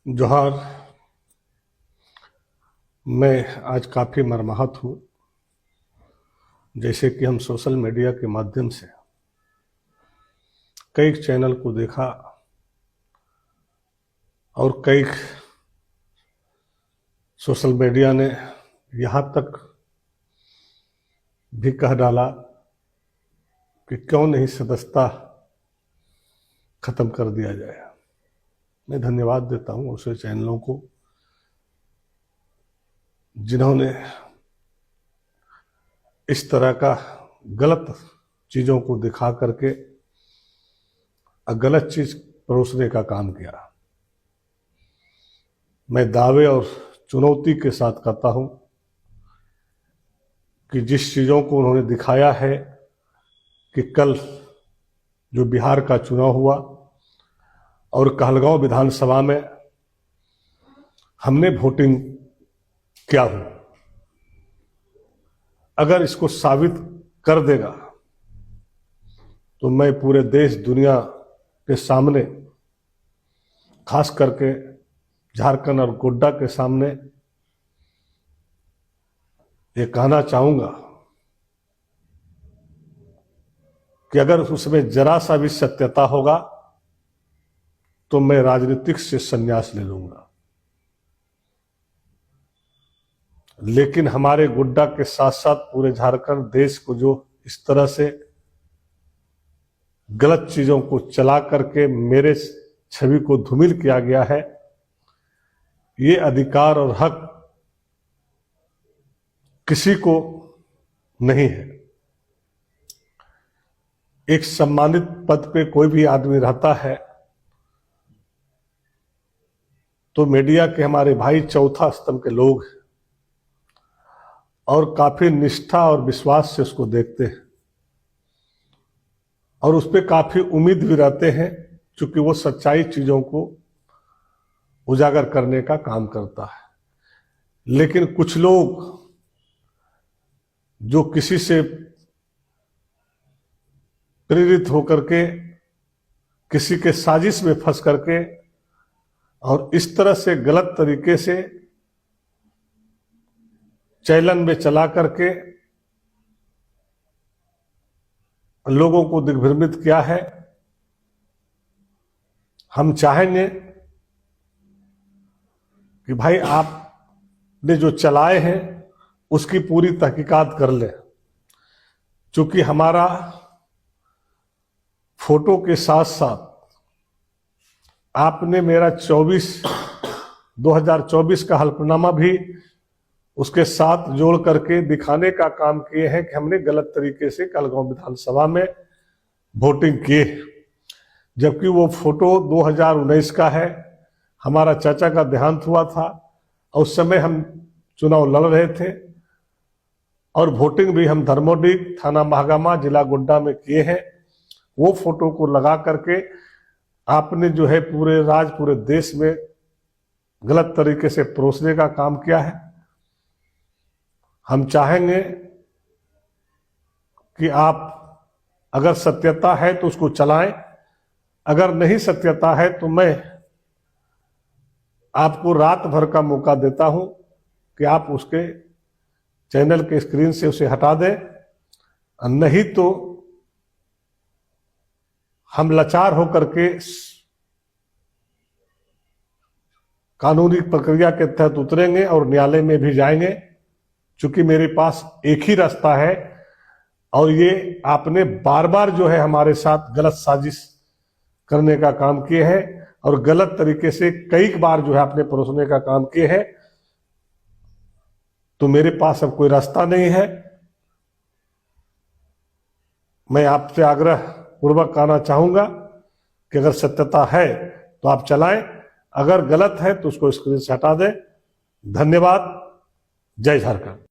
जोहार। मैं आज काफ़ी मर्माहत हूँ। जैसे कि हम सोशल मीडिया के माध्यम से कई चैनल को देखा और कई सोशल मीडिया ने यहाँ तक भी कह डाला कि क्यों नहीं सदस्यता खत्म कर दिया जाए। मैं धन्यवाद देता हूँ उसे चैनलों को जिन्होंने इस तरह का गलत चीज़ों को दिखा करके गलत चीज़ परोसने का काम किया। मैं दावे और चुनौती के साथ कहता हूँ कि जिस चीज़ों को उन्होंने दिखाया है कि कल जो बिहार का चुनाव हुआ और कहलगांव विधानसभा में हमने वोटिंग किया हो, अगर इसको साबित कर देगा तो मैं पूरे देश दुनिया के सामने, खास करके झारखंड और गोड्डा के सामने ये कहना चाहूंगा कि अगर उसमें जरा सा भी सत्यता होगा तो मैं राजनीतिक से संन्यास ले लूंगा। लेकिन हमारे गोड्डा के साथ साथ पूरे झारखंड देश को जो इस तरह से गलत चीजों को चला करके मेरे छवि को धूमिल किया गया है, ये अधिकार और हक किसी को नहीं है। एक सम्मानित पद पे कोई भी आदमी रहता है तो मीडिया के हमारे भाई चौथा स्तंभ के लोग हैं और काफी निष्ठा और विश्वास से उसको देखते हैं और उस पर काफी उम्मीद भी रहते हैं, क्योंकि वो सच्चाई चीजों को उजागर करने का काम करता है। लेकिन कुछ लोग जो किसी से प्रेरित होकर के किसी के साजिश में फंस करके और इस तरह से गलत तरीके से चैलन में चला करके लोगों को दिग्भ्रमित किया है। हम चाहेंगे कि भाई आपने जो चलाए हैं उसकी पूरी तहकीकात कर ले, क्योंकि हमारा फोटो के साथ साथ आपने मेरा 2024 का हल्फनामा भी उसके साथ जोड़ करके दिखाने का काम किए हैं कि हमने गलत तरीके से कहलगांव विधानसभा में वोटिंग किए, जबकि वो फोटो 2019 का है। हमारा चाचा का देहांत हुआ था और उस समय हम चुनाव लड़ रहे थे और वोटिंग भी हम धर्मोडी थाना महागामा जिला गोड्डा में किए हैं। वो फोटो को लगा करके आपने जो है पूरे देश में गलत तरीके से परोसने का काम किया है। हम चाहेंगे कि आप अगर सत्यता है तो उसको चलाएं, अगर नहीं सत्यता है तो मैं आपको रात भर का मौका देता हूं कि आप उसके चैनल के स्क्रीन से उसे हटा दें, नहीं तो हम लाचार होकर के कानूनी प्रक्रिया के तहत उतरेंगे और न्यायालय में भी जाएंगे, क्योंकि मेरे पास एक ही रास्ता है। और ये आपने बार बार जो है हमारे साथ गलत साजिश करने का काम किए हैं और गलत तरीके से कई बार जो है आपने परोसने का काम किए हैं, तो मेरे पास अब कोई रास्ता नहीं है। मैं आपसे आग्रह पूर्वक कहना चाहूंगा कि अगर सत्यता है तो आप चलाएं, अगर गलत है तो उसको स्क्रीन से हटा दें। धन्यवाद। जय झारखंड।